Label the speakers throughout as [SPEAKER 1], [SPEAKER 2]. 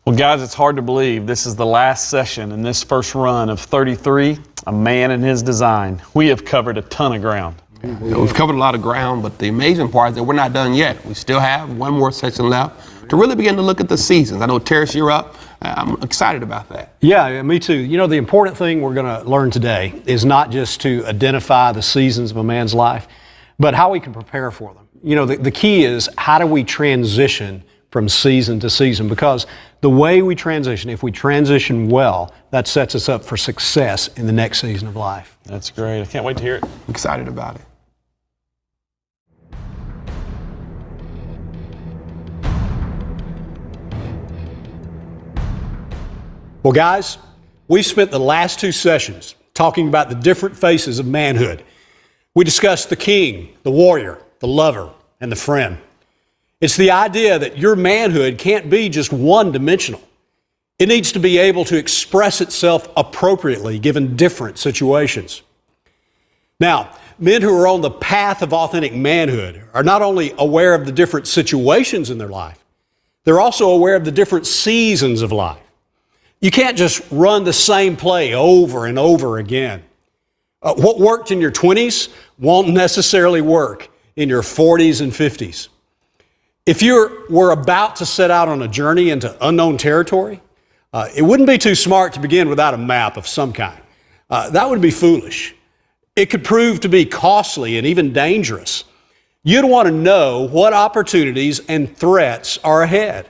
[SPEAKER 1] Well, guys, it's hard to believe this is the last session in this first run of 33, A Man and His Design. We have covered a ton of ground.
[SPEAKER 2] We've covered a lot of ground, but the amazing part is that we're not done yet. We still have one more session left to really begin to look at the seasons. I know, Terrence, you're up. I'm excited about that.
[SPEAKER 3] Yeah, me too. You know, the important thing we're going to learn today is not just to identify the seasons of a man's life, but how we can prepare for them. You know, the key is, how do we transition from season to season? Because the way we transition, if we transition well, that sets us up for success in the next season of life.
[SPEAKER 1] That's great. I can't wait to hear it.
[SPEAKER 2] I'm excited about it.
[SPEAKER 3] Well, guys, we've spent the last two sessions talking about the different faces of manhood. We discussed the king, the warrior, the lover, and the friend. It's the idea that your manhood can't be just one-dimensional. It needs to be able to express itself appropriately given different situations. Now, men who are on the path of authentic manhood are not only aware of the different situations in their life, they're also aware of the different seasons of life. You can't just run the same play over and over again. What worked in your 20s won't necessarily work in your 40s and 50s. If you were about to set out on a journey into unknown territory, it wouldn't be too smart to begin without a map of some kind. That would be foolish. It could prove to be costly and even dangerous. You'd want to know what opportunities and threats are ahead.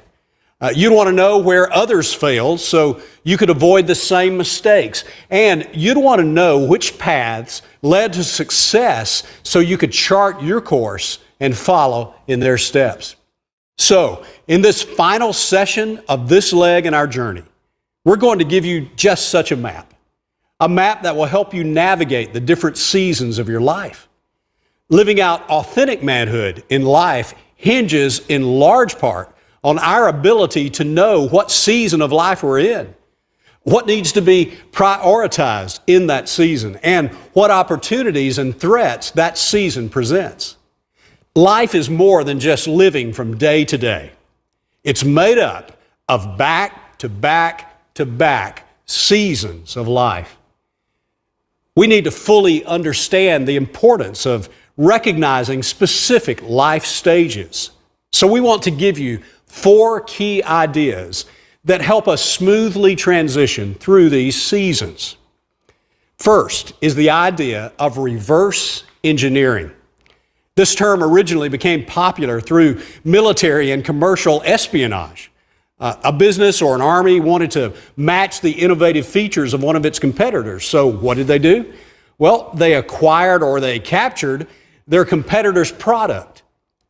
[SPEAKER 3] You'd want to know where others failed so you could avoid the same mistakes. And you'd want to know which paths led to success so you could chart your course and follow in their steps. So, in this final session of this leg in our journey, we're going to give you just such a map that will help you navigate the different seasons of your life. Living out authentic manhood in life hinges in large part on our ability to know what season of life we're in, what needs to be prioritized in that season, and what opportunities and threats that season presents. Life is more than just living from day to day. It's made up of back to back to back seasons of life. We need to fully understand the importance of recognizing specific life stages. So we want to give you 4 key ideas that help us smoothly transition through these seasons. First is the idea of reverse engineering. This term originally became popular through military and commercial espionage. A business or an army wanted to match the innovative features of one of its competitors. So what did they do? Well, they acquired or they captured their competitor's product.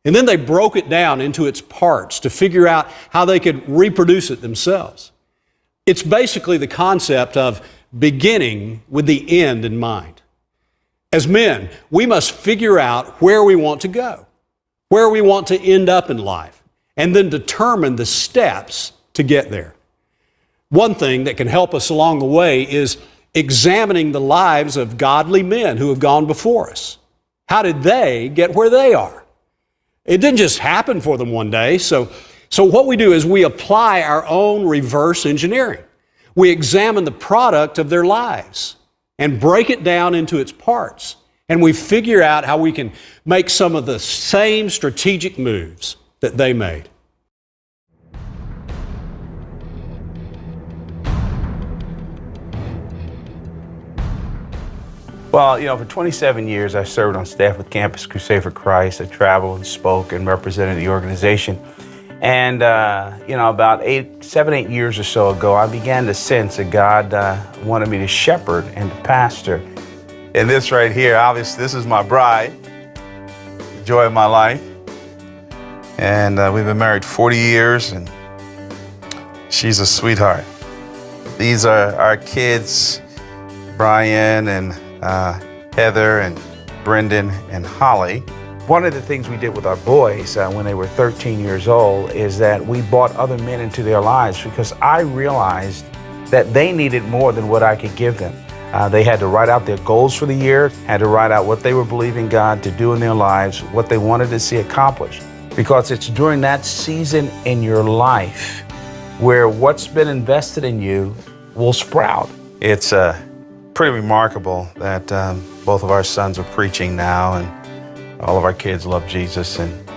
[SPEAKER 3] And then they broke it down into its parts to figure out how they could reproduce it themselves. It's basically the concept of beginning with the end in mind. As men, we must figure out where we want to go, where we want to end up in life, and then determine the steps to get there. One thing that can help us along the way is examining the lives of godly men who have gone before us. How did they get where they are? It didn't just happen for them one day. So what we do is we apply our own reverse engineering. We examine the product of their lives and break it down into its parts. And we figure out how we can make some of the same strategic moves that they made.
[SPEAKER 4] Well, for 27 years, I served on staff with Campus Crusade for Christ. I traveled and spoke and represented the organization. And, about 7, 8 years or so ago, I began to sense that God wanted me to shepherd and to pastor. And this right here, obviously, this is my bride, the joy of my life. And we've been married 40 years, and she's a sweetheart. These are our kids, Brian and Heather and Brendan and Holly. One of the things we did with our boys when they were 13 years old is that we brought other men into their lives because I realized that they needed more than what I could give them. They had to write out their goals for the year, had to write out what they were believing God to do in their lives, what they wanted to see accomplished. Because it's during that season in your life where what's been invested in you will sprout. It's pretty remarkable that both of our sons are preaching now, and all of our kids love Jesus, and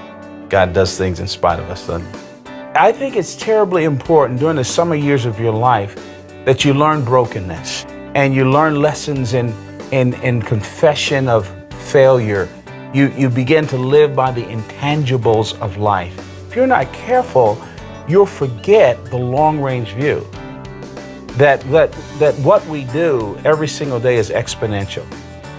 [SPEAKER 4] God does things in spite of us. I think it's terribly important during the summer years of your life that you learn brokenness and you learn lessons in confession of failure. You begin to live by the intangibles of life. If you're not careful, you'll forget the long-range view. That what we do every single day is exponential.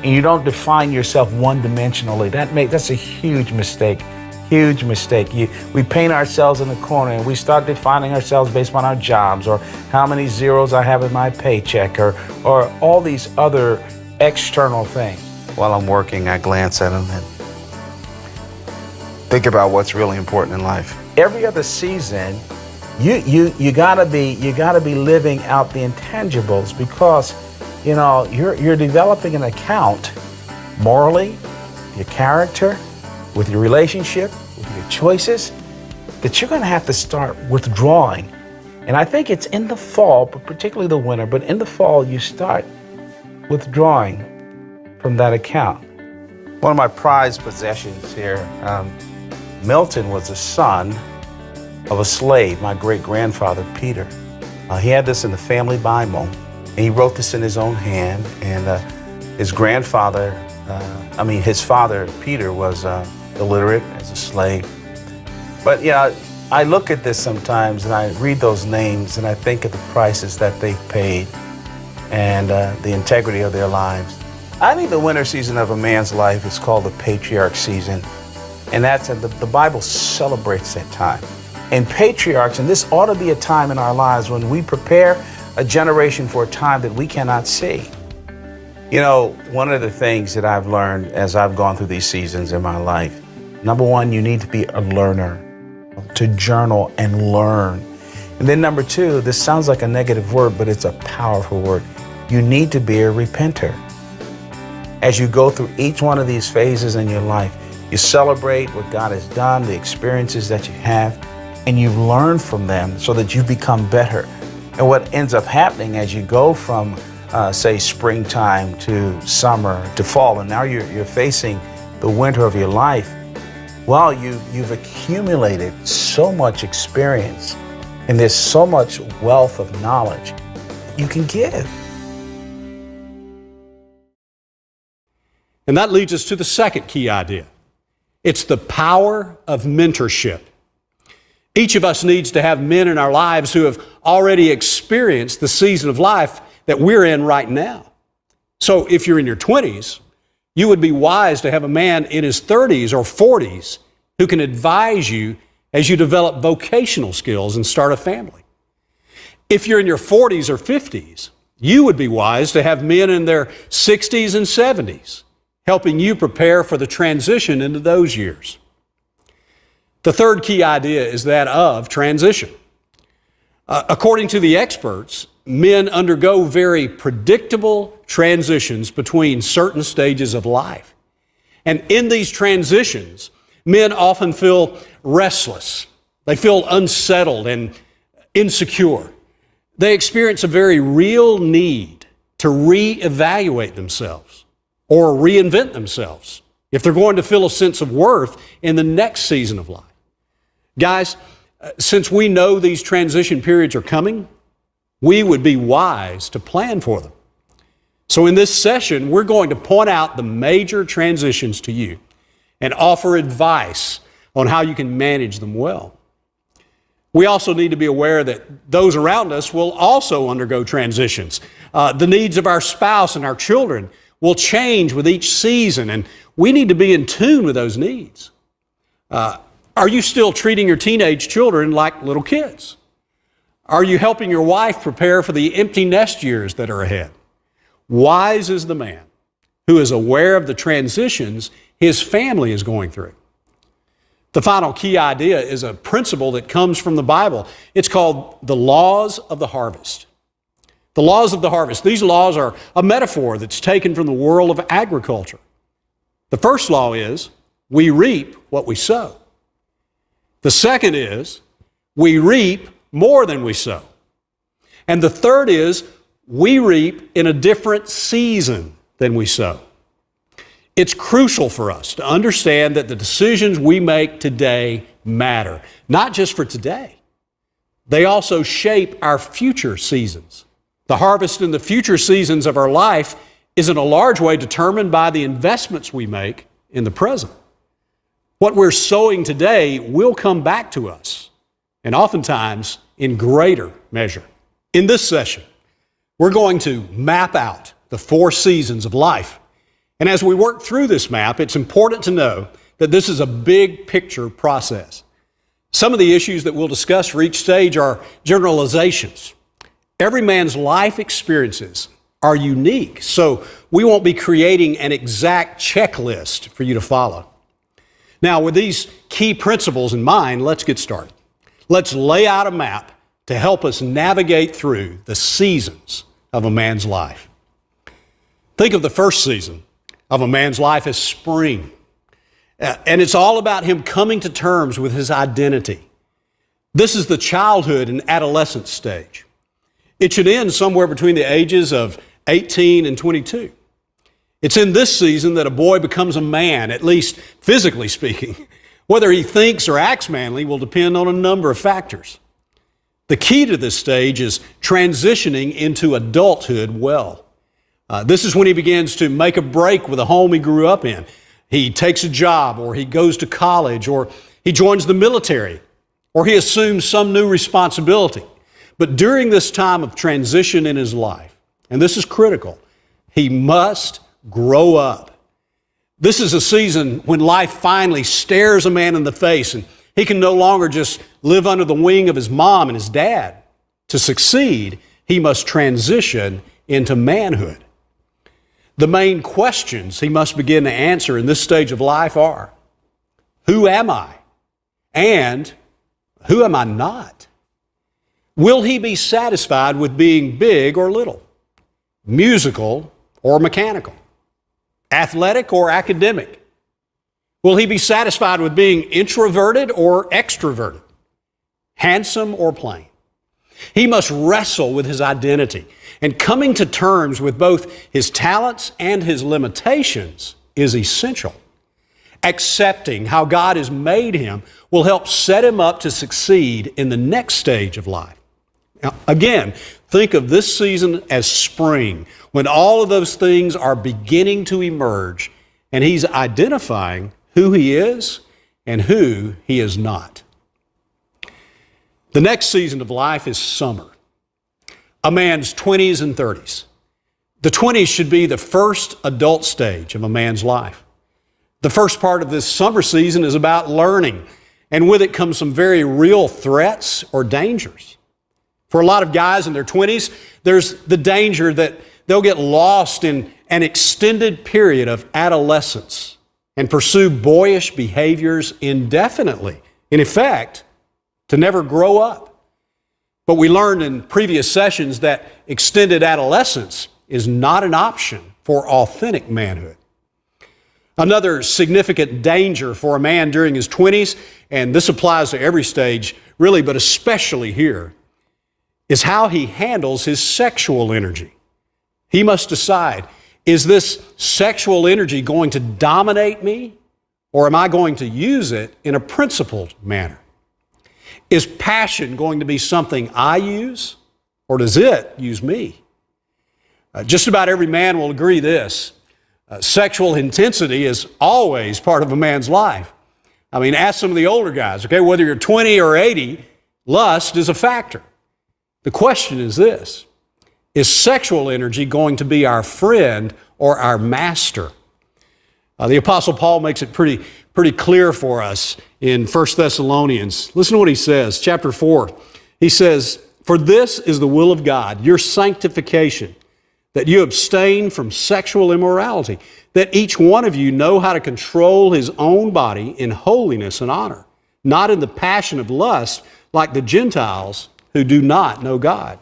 [SPEAKER 4] And you don't define yourself one-dimensionally. That's a huge mistake. Huge mistake. We paint ourselves in the corner and we start defining ourselves based on our jobs or how many zeros I have in my paycheck or all these other external things. While I'm working, I glance at them and think about what's really important in life. Every other season, you gotta be living out the intangibles, because you're developing an account morally, your character, with your relationship, with your choices, that you're going to have to start withdrawing. And I think it's in the fall, but particularly the winter, but in the fall you start withdrawing from that account. One of my prized possessions here, Milton was the son of a slave, my great-grandfather, Peter. He had this in the family Bible, and he wrote this in his own hand, and his father, Peter, was illiterate as a slave. But I look at this sometimes and I read those names and I think of the prices that they've paid and the integrity of their lives. I think the winter season of a man's life is called the patriarch season, and that's the Bible celebrates that time. And patriarchs, and this ought to be a time in our lives when we prepare a generation for a time that we cannot see. One of the things that I've learned as I've gone through these seasons in my life, number one, you need to be a learner, to journal and learn. And then number two, this sounds like a negative word, but it's a powerful word. You need to be a repenter. As you go through each one of these phases in your life, you celebrate what God has done, the experiences that you have, and you learn from them so that you become better. And what ends up happening as you go from say springtime to summer to fall, and now you're facing the winter of your life, well, you've accumulated so much experience, and there's so much wealth of knowledge you can give.
[SPEAKER 3] And that leads us to the second key idea. It's the power of mentorship. Each of us needs to have men in our lives who have already experienced the season of life that we're in right now. So if you're in your 20s, you would be wise to have a man in his 30s or 40s who can advise you as you develop vocational skills and start a family. If you're in your 40s or 50s, you would be wise to have men in their 60s and 70s helping you prepare for the transition into those years. The third key idea is that of transition. According to the experts, men undergo very predictable transitions between certain stages of life. And in these transitions, men often feel restless. They feel unsettled and insecure. They experience a very real need to reevaluate themselves or reinvent themselves if they're going to feel a sense of worth in the next season of life. Guys, since we know these transition periods are coming, we would be wise to plan for them. So in this session, we're going to point out the major transitions to you and offer advice on how you can manage them well. We also need to be aware that those around us will also undergo transitions. The needs of our spouse and our children will change with each season, and we need to be in tune with those needs. Are you still treating your teenage children like little kids? Are you helping your wife prepare for the empty nest years that are ahead? Wise is the man who is aware of the transitions his family is going through. The final key idea is a principle that comes from the Bible. It's called the laws of the harvest. The laws of the harvest. These laws are a metaphor that's taken from the world of agriculture. The first law is we reap what we sow. The second is we reap more than we sow. And the third is we reap in a different season than we sow. It's crucial for us to understand that the decisions we make today matter, not just for today. They also shape our future seasons. The harvest in the future seasons of our life is in a large way determined by the investments we make in the present. What we're sowing today will come back to us, and oftentimes in greater measure. In this session, we're going to map out the 4 seasons of life. And as we work through this map, it's important to know that this is a big picture process. Some of the issues that we'll discuss for each stage are generalizations. Every man's life experiences are unique, so we won't be creating an exact checklist for you to follow. Now, with these key principles in mind, let's get started. Let's lay out a map to help us navigate through the seasons of a man's life. Think of the first season of a man's life as spring. And it's all about him coming to terms with his identity. This is the childhood and adolescence stage. It should end somewhere between the ages of 18 and 22. It's in this season that a boy becomes a man, at least physically speaking. Whether he thinks or acts manly will depend on a number of factors. The key to this stage is transitioning into adulthood well. This is when he begins to make a break with the home he grew up in. He takes a job, or he goes to college, or he joins the military, or he assumes some new responsibility. But during this time of transition in his life, and this is critical, he must grow up. This is a season when life finally stares a man in the face, and he can no longer just live under the wing of his mom and his dad. To succeed, he must transition into manhood. The main questions he must begin to answer in this stage of life are, who am I? And who am I not? Will he be satisfied with being big or little? Musical or mechanical? Athletic or academic? Will he be satisfied with being introverted or extroverted? Handsome or plain? He must wrestle with his identity, and coming to terms with both his talents and his limitations is essential. Accepting how God has made him will help set him up to succeed in the next stage of life. Now, again, think of this season as spring, when all of those things are beginning to emerge, and he's identifying who he is and who he is not. The next season of life is summer, a man's 20s and 30s. The 20s should be the first adult stage of a man's life. The first part of this summer season is about learning, and with it comes some very real threats or dangers. For a lot of guys in their 20s, there's the danger that they'll get lost in an extended period of adolescence and pursue boyish behaviors indefinitely. In effect, to never grow up. But we learned in previous sessions that extended adolescence is not an option for authentic manhood. Another significant danger for a man during his 20s, and this applies to every stage really, but especially here, is how he handles his sexual energy. He must decide, is this sexual energy going to dominate me, or am I going to use it in a principled manner? Is passion going to be something I use, or does it use me? Just about every man will agree this. Sexual intensity is always part of a man's life. I mean, ask some of the older guys, okay? Whether you're 20 or 80, lust is a factor. The question is this: is sexual energy going to be our friend or our master? The Apostle Paul makes it pretty clear for us in 1 Thessalonians. Listen to what he says, chapter 4. He says, "For this is the will of God, your sanctification, that you abstain from sexual immorality, that each one of you know how to control his own body in holiness and honor, not in the passion of lust like the Gentiles who do not know God."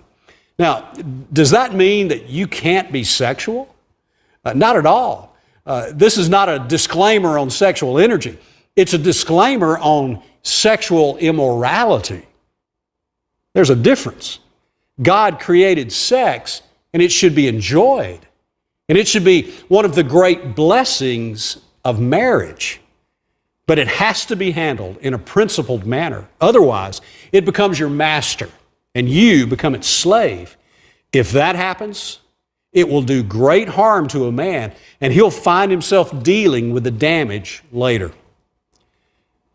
[SPEAKER 3] Now, does that mean that you can't be sexual? Not at all. This is not a disclaimer on sexual energy. It's a disclaimer on sexual immorality. There's a difference. God created sex, and it should be enjoyed. And it should be one of the great blessings of marriage. But it has to be handled in a principled manner. Otherwise, it becomes your master, and you become its slave. If that happens, it will do great harm to a man, and he'll find himself dealing with the damage later.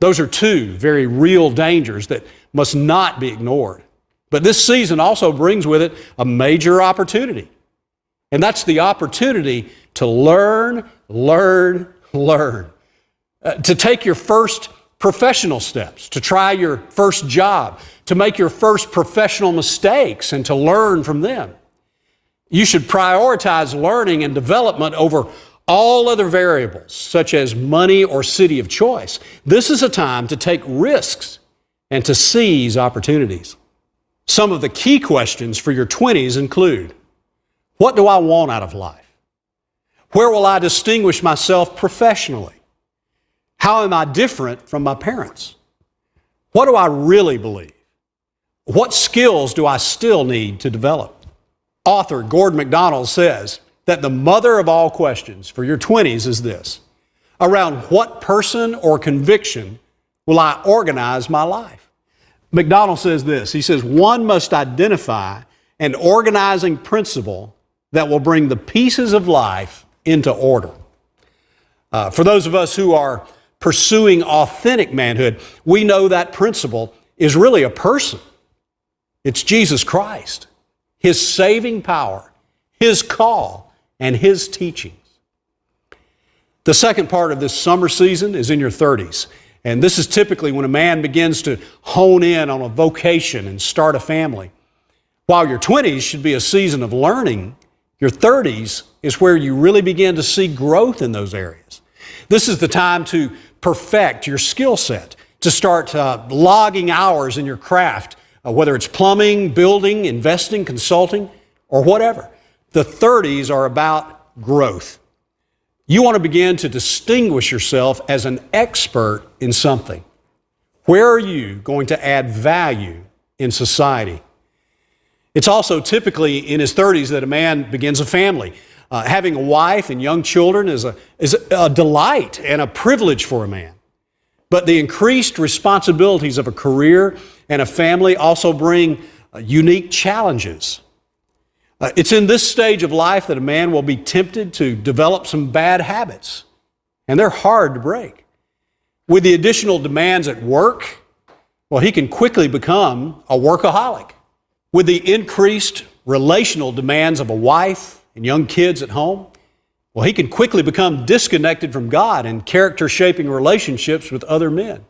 [SPEAKER 3] Those are two very real dangers that must not be ignored. But this season also brings with it a major opportunity. And that's the opportunity to learn. To take your first professional steps, to try your first job, to make your first professional mistakes and to learn from them. You should prioritize learning and development over all other variables, such as money or city of choice. This is a time to take risks and to seize opportunities. Some of the key questions for your 20s include, what do I want out of life? Where will I distinguish myself professionally? How am I different from my parents? What do I really believe? What skills do I still need to develop? Author Gordon MacDonald says that the mother of all questions for your 20s is this: around what person or conviction will I organize my life? MacDonald says this, he says, one must identify an organizing principle that will bring the pieces of life into order. For those of us who are pursuing authentic manhood, we know that principle is really a person. It's Jesus Christ, His saving power, His call, and His teachings. The second part of this summer season is in your 30s. And this is typically when a man begins to hone in on a vocation and start a family. While your 20s should be a season of learning, your 30s is where you really begin to see growth in those areas. This is the time to perfect your skill set, to start logging hours in your craft, whether it's plumbing, building, investing, consulting, or whatever. The 30s are about growth. You want to begin to distinguish yourself as an expert in something. Where are you going to add value in society? It's also typically in his 30s that a man begins a family. Having a wife and young children is a delight and a privilege for a man. But the increased responsibilities of a career and a family also bring unique challenges. It's in this stage of life that a man will be tempted to develop some bad habits, and they're hard to break. With the additional demands at work, well, he can quickly become a workaholic. With the increased relational demands of a wife and young kids at home, well, he can quickly become disconnected from God in character-shaping relationships with other men.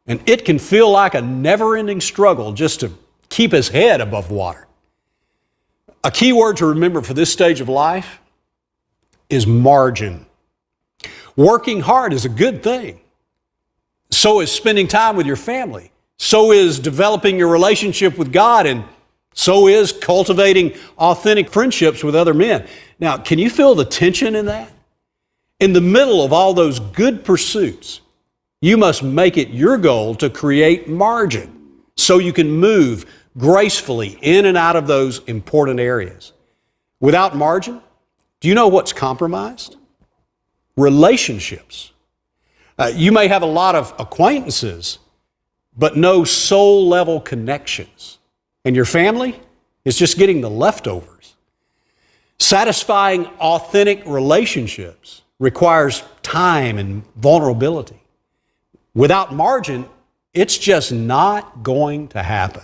[SPEAKER 3] And it can feel like a never-ending struggle just to keep his head above water. A key word to remember for this stage of life is margin. Working hard is a good thing. So is spending time with your family. So is developing your relationship with God, and so is cultivating authentic friendships with other men. Now, can you feel the tension in that? In the middle of all those good pursuits, you must make it your goal to create margin so you can move gracefully in and out of those important areas. Without margin, do you know what's compromised? Relationships. You may have a lot of acquaintances, but no soul-level connections. And your family is just getting the leftovers. Satisfying authentic relationships requires time and vulnerability. Without margin, it's just not going to happen.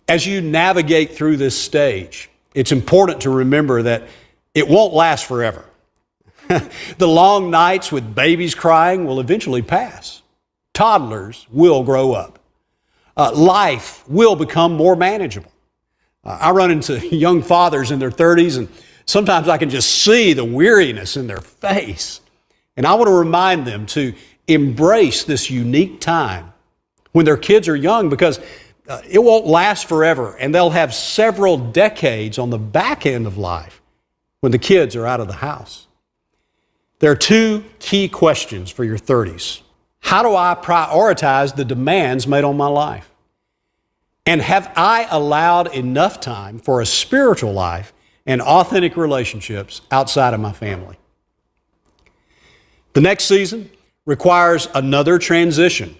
[SPEAKER 3] As you navigate through this stage, it's important to remember that it won't last forever. The long nights with babies crying will eventually pass. Toddlers will grow up. Life will become more manageable. I run into young fathers in their 30s, and sometimes I can just see the weariness in their face. And I want to remind them to embrace this unique time when their kids are young, because it won't last forever, and they'll have several decades on the back end of life when the kids are out of the house. There are two key questions for your 30s. How do I prioritize the demands made on my life? And have I allowed enough time for a spiritual life and authentic relationships outside of my family? The next season requires another transition.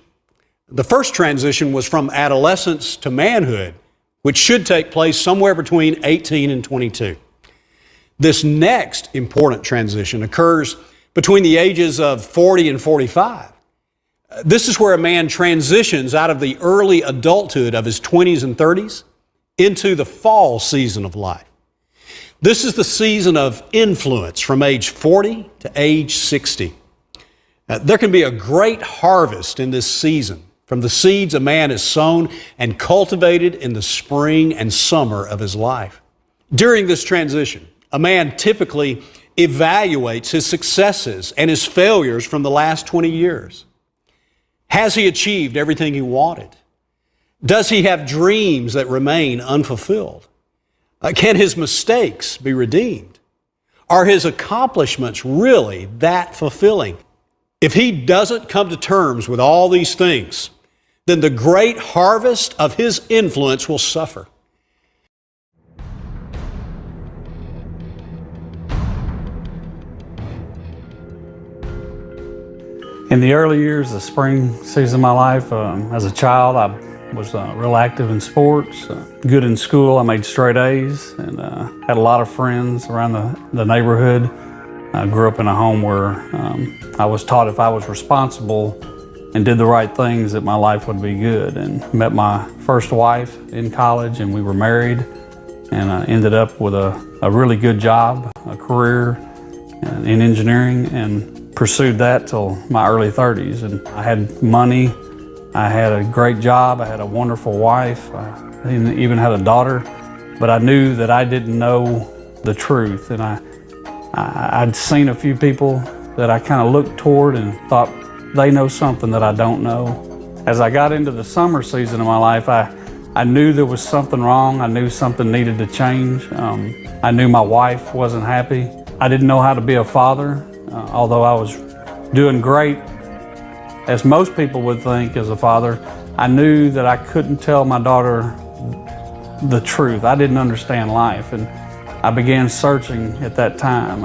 [SPEAKER 3] The first transition was from adolescence to manhood, which should take place somewhere between 18 and 22. This next important transition occurs between the ages of 40 and 45. This is where a man transitions out of the early adulthood of his 20s and 30s into the fall season of life. This is the season of influence from age 40 to age 60. There can be a great harvest in this season from the seeds a man has sown and cultivated in the spring and summer of his life. During this transition, a man typically evaluates his successes and his failures from the last 20 years. Has he achieved everything he wanted? Does he have dreams that remain unfulfilled? Can his mistakes be redeemed? Are his accomplishments really that fulfilling? If he doesn't come to terms with all these things, then the great harvest of his influence will suffer.
[SPEAKER 5] In the early years, the spring season of my life, as a child, I was real active in sports, good in school. I made straight A's and had a lot of friends around the neighborhood. I grew up in a home where I was taught if I was responsible and did the right things that my life would be good. And met my first wife in college, and we were married, and I ended up with a really good job, a career in engineering, and pursued that till my early 30s. And I had money, I had a great job, I had a wonderful wife, I even had a daughter, but I knew that I didn't know the truth. And I'd seen a few people that I kind of looked toward and thought they know something that I don't know. As I got into the summer season of my life, I knew there was something wrong. I knew something needed to change. I knew my wife wasn't happy. I didn't know how to be a father. Although I was doing great, as most people would think as a father, I knew that I couldn't tell my daughter the truth. I didn't understand life, and I began searching at that time.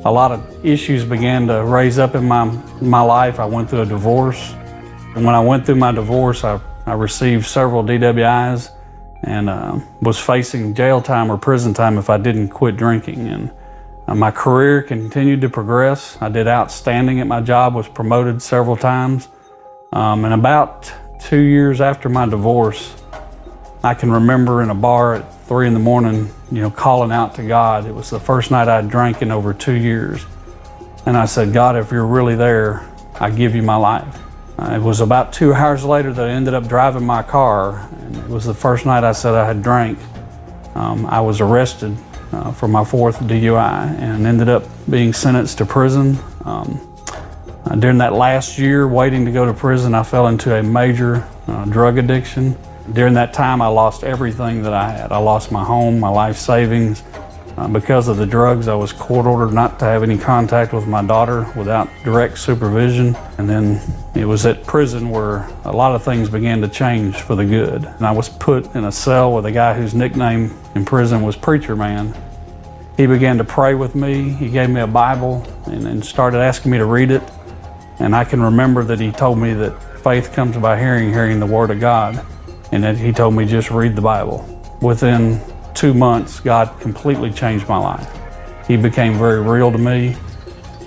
[SPEAKER 5] A lot of issues began to raise up in my life. I went through a divorce, and when I went through my divorce, I received several DWIs and was facing jail time or prison time if I didn't quit drinking. And my career continued to progress. I did outstanding at my job, was promoted several times. And about 2 years after my divorce, I can remember in a bar at 3 in the morning, calling out to God. It was the first night I'd drank in over 2 years. And I said, God, if you're really there, I give you my life. It was about 2 hours later that I ended up driving my car. And it was the first night I said I had drank. I was arrested for my 4th DUI and ended up being sentenced to prison. During that last year waiting to go to prison, I fell into a major drug addiction. During that time, I lost everything that I had. I lost my home, my life savings. Because of the drugs, I was court ordered not to have any contact with my daughter without direct supervision. And then it was at prison where a lot of things began to change for the good. And I was put in a cell with a guy whose nickname in prison was Preacher Man. He began to pray with me. He gave me a Bible and started asking me to read it. And I can remember that he told me that faith comes by hearing the Word of God. And that he told me just read the Bible. Within 2 months, God completely changed my life. He became very real to me.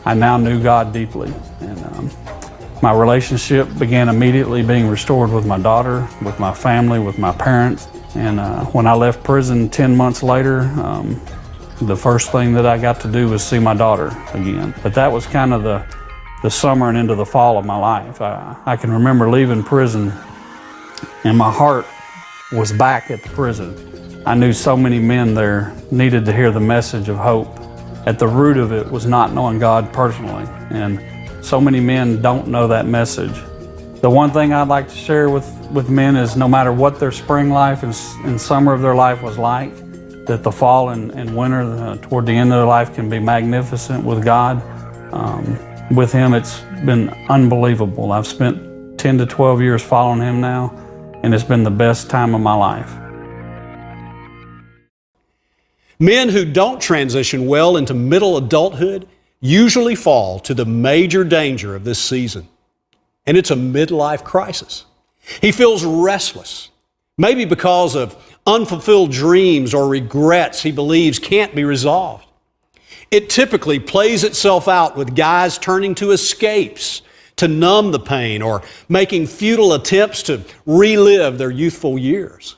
[SPEAKER 5] I now knew God deeply. And my relationship began immediately being restored with my daughter, with my family, with my parents. And when I left prison 10 months later, the first thing that I got to do was see my daughter again. But that was kind of the summer and into the fall of my life. I can remember leaving prison and my heart was back at the prison. I knew so many men there needed to hear the message of hope. At the root of it was not knowing God personally, and so many men don't know that message. The one thing I'd like to share with men is no matter what their spring life and summer of their life was like, that the fall and winter toward the end of their life can be magnificent with God. With Him, it's been unbelievable. I've spent 10 to 12 years following Him now, and it's been the best time of my life.
[SPEAKER 3] Men who don't transition well into middle adulthood usually fall to the major danger of this season, and it's a midlife crisis. He feels restless, maybe because of unfulfilled dreams or regrets he believes can't be resolved. It typically plays itself out with guys turning to escapes to numb the pain or making futile attempts to relive their youthful years.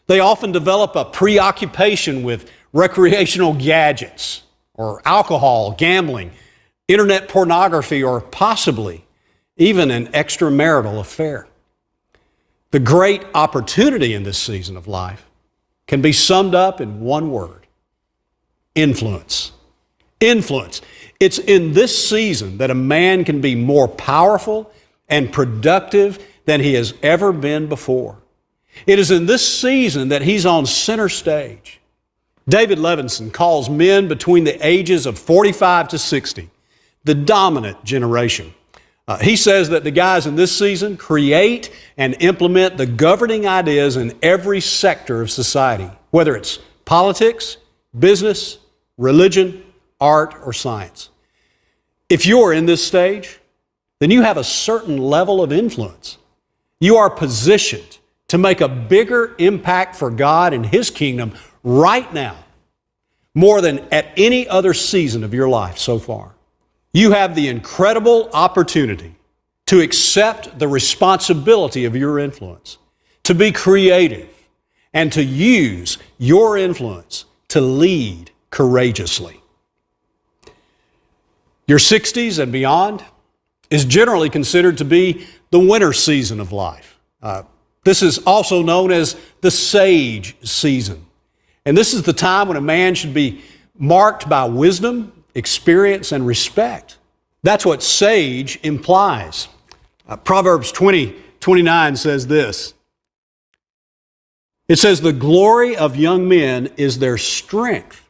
[SPEAKER 3] They often develop a preoccupation with recreational gadgets or alcohol, gambling, internet pornography, or possibly even an extramarital affair. The great opportunity in this season of life can be summed up in one word: influence. Influence. It's in this season that a man can be more powerful and productive than he has ever been before. It is in this season that he's on center stage. David Levinson calls men between the ages of 45 to 60 the dominant generation. He says that the guys in this season create and implement the governing ideas in every sector of society, whether it's politics, business, religion, art, or science. If you're in this stage, then you have a certain level of influence. You are positioned to make a bigger impact for God and His kingdom right now, more than at any other season of your life so far. You have the incredible opportunity to accept the responsibility of your influence, to be creative, and to use your influence to lead courageously. Your 60s and beyond is generally considered to be the winter season of life. This is also known as the sage season. And this is the time when a man should be marked by wisdom, experience, and respect. That's what sage implies. Proverbs 20:29 says this. It says, "The glory of young men is their strength,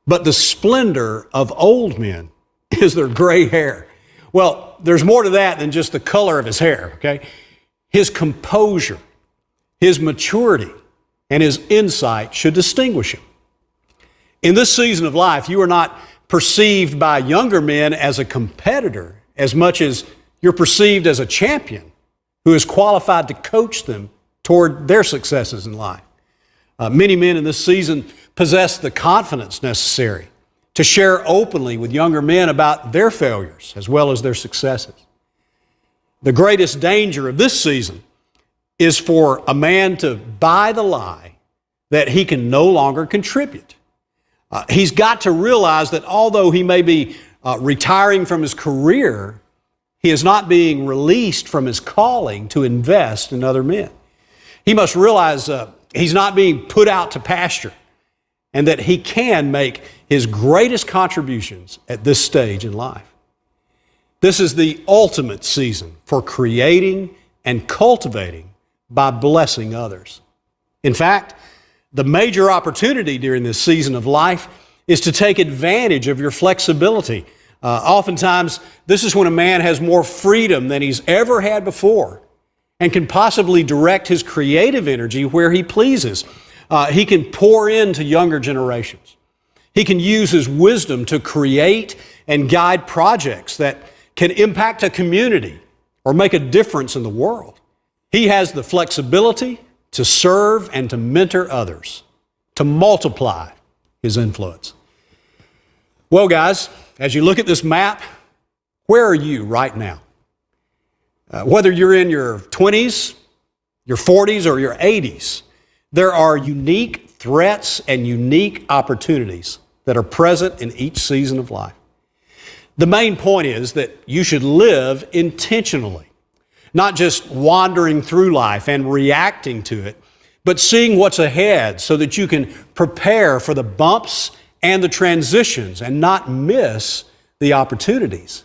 [SPEAKER 3] but the splendor of old men is their gray hair." Well, there's more to that than just the color of his hair, okay? His composure, his maturity, and his insight should distinguish him. In this season of life, you are not perceived by younger men as a competitor as much as you're perceived as a champion who is qualified to coach them toward their successes in life. Many men in this season possess the confidence necessary to share openly with younger men about their failures as well as their successes. The greatest danger of this season is for a man to buy the lie that he can no longer contribute. He's got to realize that although he may be retiring from his career, he is not being released from his calling to invest in other men. He must realize he's not being put out to pasture and that he can make his greatest contributions at this stage in life. This is the ultimate season for creating and cultivating by blessing others. In fact, the major opportunity during this season of life is to take advantage of your flexibility. Oftentimes, this is when a man has more freedom than he's ever had before and can possibly direct his creative energy where he pleases. He can pour into younger generations. He can use his wisdom to create and guide projects that can impact a community or make a difference in the world. He has the flexibility to serve and to mentor others, to multiply his influence. Well, guys, as you look at this map, where are you right now? Whether you're in your 20s, your 40s, or your 80s, there are unique threats and unique opportunities that are present in each season of life. The main point is that you should live intentionally, not just wandering through life and reacting to it, but seeing what's ahead so that you can prepare for the bumps and the transitions and not miss the opportunities.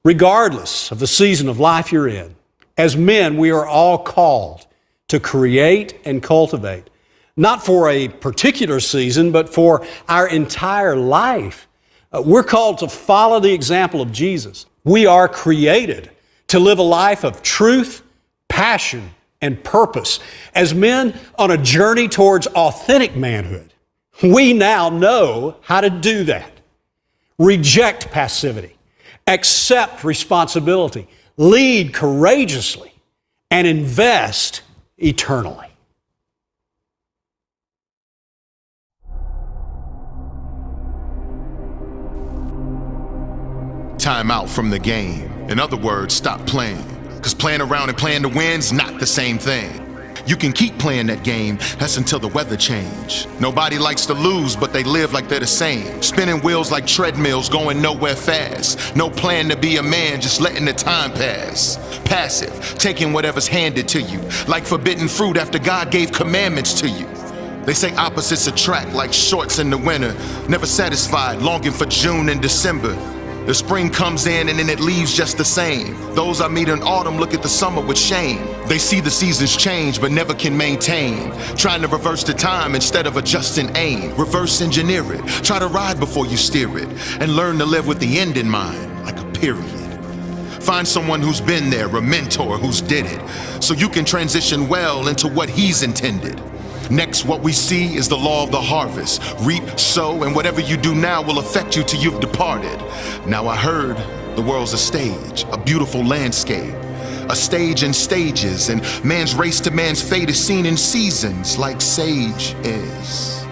[SPEAKER 3] Regardless of the season of life you're in, as men, we are all called to create and cultivate, not for a particular season, but for our entire life. We're called to follow the example of Jesus. We are created to live a life of truth, passion, and purpose. As men on a journey towards authentic manhood, we now know how to do that. Reject passivity, accept responsibility, lead courageously, and invest eternally.
[SPEAKER 6] Time out from the game. In other words, stop playing. Because playing around and playing to win's not the same thing. You can keep playing that game, that's until the weather change. Nobody likes to lose, but they live like they're the same. Spinning wheels like treadmills, going nowhere fast. No plan to be a man, just letting the time pass. Passive, taking whatever's handed to you. Like forbidden fruit after God gave commandments to you. They say opposites attract like shorts in the winter. Never satisfied, longing for June and December. The spring comes in and then it leaves just the same. Those I meet in autumn look at the summer with shame. They see the seasons change but never can maintain. Trying to reverse the time instead of adjusting aim. Reverse engineer it. Try to ride before you steer it. And learn to live with the end in mind, like a period. Find someone who's been there, a mentor who's did it. So you can transition well into what he's intended. Next, what we see is the law of the harvest. Reap, sow, and whatever you do now will affect you till you've departed. Now I heard the world's a stage, a beautiful landscape. A stage in stages, and man's race to man's fate is seen in seasons like sage is.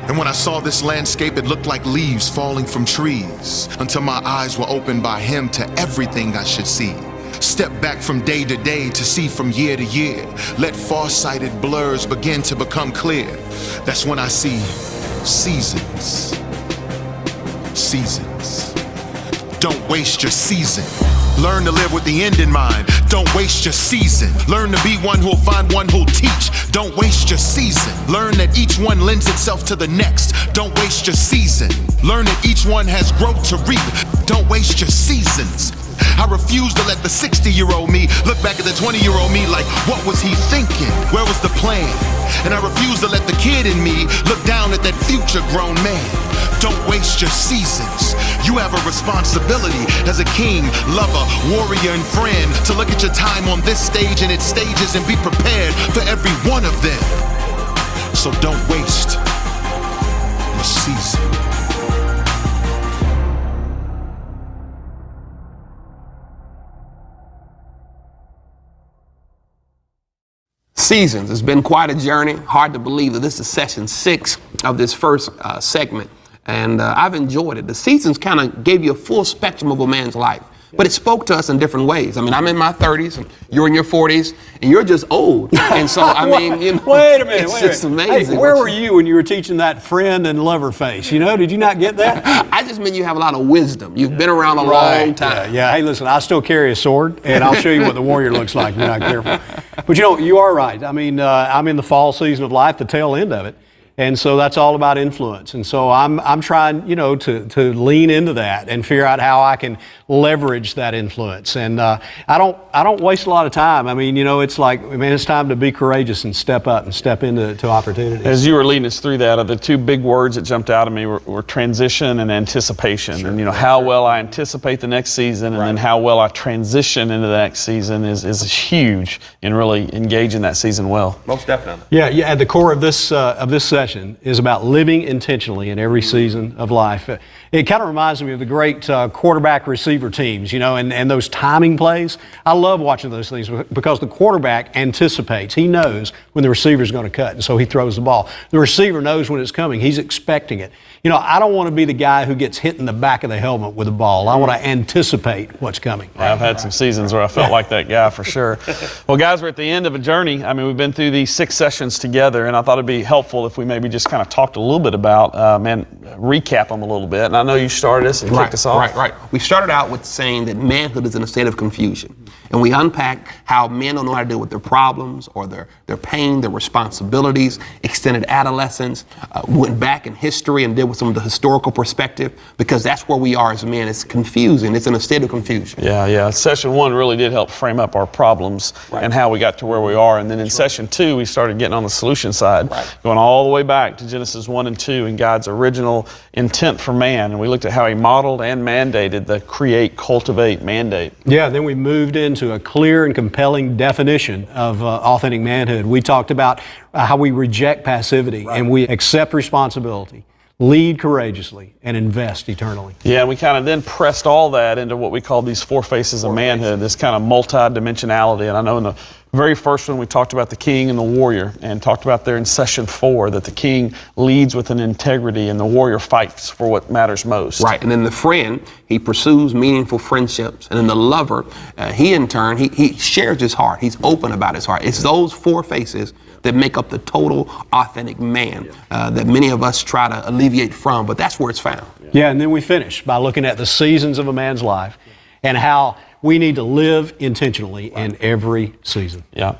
[SPEAKER 6] And when I saw this landscape, it looked like leaves falling from trees, until my eyes were opened by him to everything I should see. Step back from day to day to see from year to year. Let far-sighted blurs begin to become clear. That's when I see seasons. Seasons. Don't waste your season. Learn to live with the end in mind. Don't waste your season. Learn to be one who'll find one who'll teach. Don't waste your season. Learn that each one lends itself to the next. Don't waste your season. Learn that each one has growth to reap. Don't waste your seasons. I refuse to let the 60-year-old me look back at the 20-year-old me like, what was he thinking? Where was the plan? And I refuse to let the kid in me look down at that future grown man. Don't waste your seasons. You have a responsibility as a king, lover, warrior, and friend to look at your time on this stage and its stages and be prepared for every one of them. So don't waste your season.
[SPEAKER 2] Seasons. It's been quite a journey. Hard to believe that this is session 6 of this first segment. And I've enjoyed it. The seasons kind of gave you a full spectrum of a man's life. But it spoke to us in different ways. I mean, I'm in my 30s, and you're in your 40s, and you're just old. And so, I mean, you know,
[SPEAKER 3] wait a minute,
[SPEAKER 2] it's just amazing.
[SPEAKER 3] Hey, where were you when you were teaching that friend and lover face? You know, did you not get that?
[SPEAKER 2] I just mean you have a lot of wisdom. You've been around a long time.
[SPEAKER 3] Yeah. Hey, listen, I still carry a sword, and I'll show you what the warrior looks like if you're not careful. But you know, you are right. I mean, I'm in the fall season of life, the tail end of it. And so that's all about influence. And so I'm trying, you know, to lean into that and figure out how I can leverage that influence. And I don't waste a lot of time. I mean, you know, it's like, man, it's time to be courageous and step up and step into opportunities.
[SPEAKER 1] As you were leading us through that, the two big words that jumped out at me were transition and anticipation. Sure. And you know, how well I anticipate the next season and then how well I transition into the next season is huge in really engaging that season well.
[SPEAKER 2] Most definitely.
[SPEAKER 3] Yeah. At the core of this session is about living intentionally in every season of life. It kind of reminds me of the great quarterback receiver teams, you know, and those timing plays. I love watching those things because the quarterback anticipates. He knows when the receiver's going to cut, and so he throws the ball. The receiver knows when it's coming. He's expecting it. You know, I don't want to be the guy who gets hit in the back of the helmet with a ball. I want to anticipate what's coming.
[SPEAKER 1] I've had some seasons where I felt like that guy for sure. Well, guys, we're at the end of a journey. I mean, we've been through these 6 sessions together, and I thought it'd be helpful if we maybe just kind of talked a little bit about, recap them a little bit. And I know you started us and kicked us off.
[SPEAKER 2] Right. We started out with saying that manhood is in a state of confusion. And we unpacked how men don't know how to deal with their problems or their pain, their responsibilities, extended adolescence, went back in history and dealt with some of the historical perspective, because that's where we are as men. It's confusing. It's in a state of confusion.
[SPEAKER 1] Yeah. Session 1 really did help frame up our problems and how we got to where we are. And then in session 2, we started getting on the solution side, going all the way back to Genesis 1 and 2 and God's original original intent for man, and we looked at how he modeled and mandated the create, cultivate mandate.
[SPEAKER 3] Yeah, then we moved into a clear and compelling definition of authentic manhood. We talked about how we reject passivity and we accept responsibility, lead courageously, and invest eternally.
[SPEAKER 1] Yeah, and we kind of then pressed all that into what we call these four faces of manhood, this kind of multi-dimensionality. And I know in the very first one we talked about the king and the warrior, and talked about there in session 4 that the king leads with an integrity and the warrior fights for what matters most.
[SPEAKER 2] Right, and then the friend, he pursues meaningful friendships. And then the lover, he in turn, he shares his heart. He's open about his heart. It's those four faces that make up the total authentic man that many of us try to alleviate from, but that's where it's found.
[SPEAKER 3] Yeah, and then we finish by looking at the seasons of a man's life and how we need to live intentionally in every season.
[SPEAKER 1] Yeah.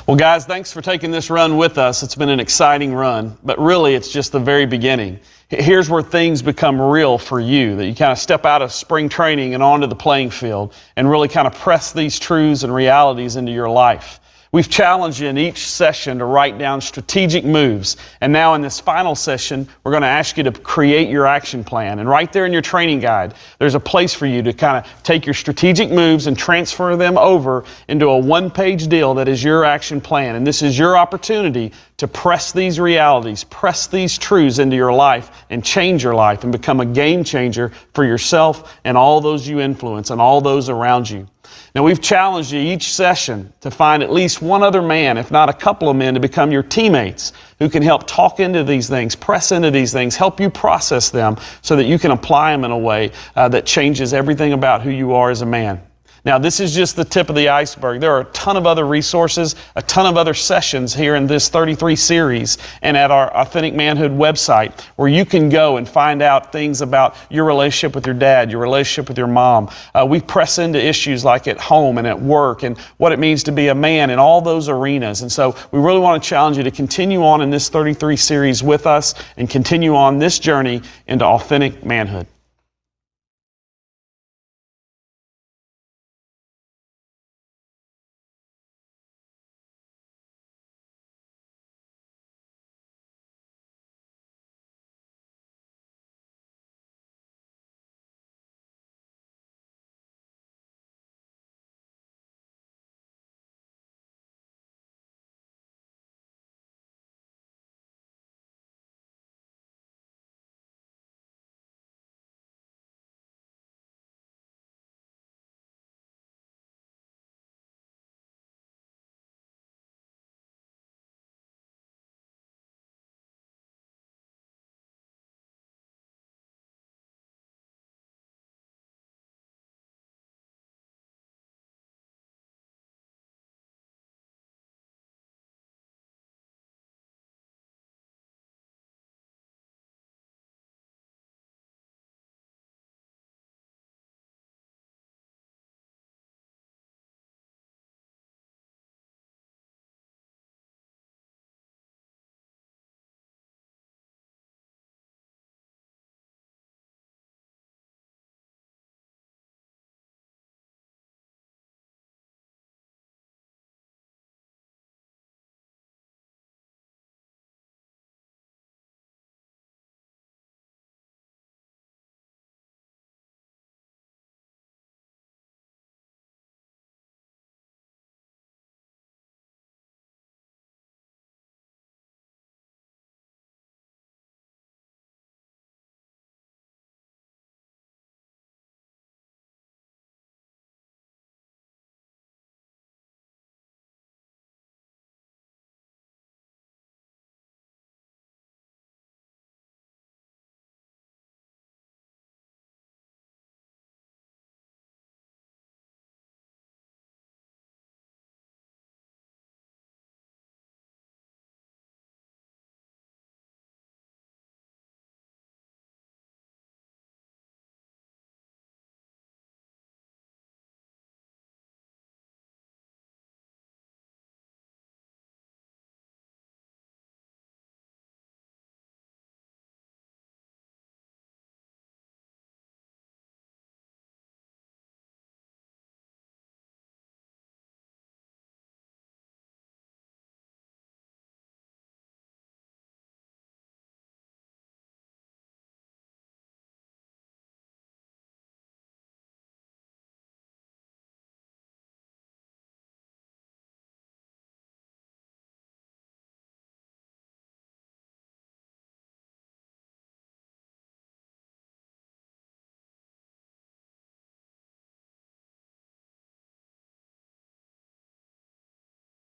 [SPEAKER 1] Well, guys, thanks for taking this run with us. It's been an exciting run, but really it's just the very beginning. Here's where things become real for you, that you kind of step out of spring training and onto the playing field and really kind of press these truths and realities into your life. We've challenged you in each session to write down strategic moves. And now in this final session, we're going to ask you to create your action plan. And right there in your training guide, there's a place for you to kind of take your strategic moves and transfer them over into a one-page deal that is your action plan. And this is your opportunity to press these realities, press these truths into your life and change your life and become a game changer for yourself and all those you influence and all those around you. Now, we've challenged you each session to find at least one other man, if not a couple of men, to become your teammates who can help talk into these things, press into these things, help you process them so that you can apply them in a way that changes everything about who you are as a man. Now, this is just the tip of the iceberg. There are a ton of other resources, a ton of other sessions here in this 33 series and at our Authentic Manhood website where you can go and find out things about your relationship with your dad, your relationship with your mom. We press into issues like at home and at work and what it means to be a man in all those arenas. And so we really want to challenge you to continue on in this 33 series with us and continue on this journey into authentic manhood.